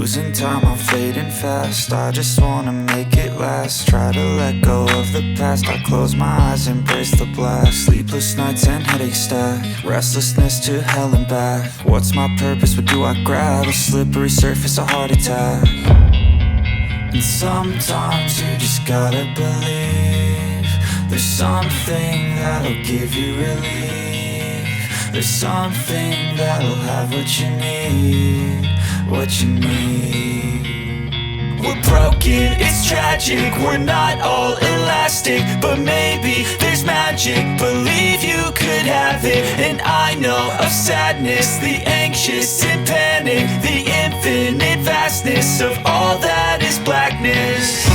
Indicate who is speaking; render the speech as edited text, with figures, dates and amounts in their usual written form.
Speaker 1: losing time, I'm fading fast. I just wanna make it last. Try to let go of the past. I close my eyes, embrace the blast. Sleepless nights and headaches stack. Restlessness to hell and back. What's my purpose, what do I grab? A slippery surface, a heart attack. And sometimes you just gotta believe there's something that'll give you relief. There's something that'll have what you need, what you need. We're broken, it's tragic, we're not all elastic, but maybe there's magic, believe you could have it. And I know of sadness, the anxious and panic, the infinite vastness of all that is blackness.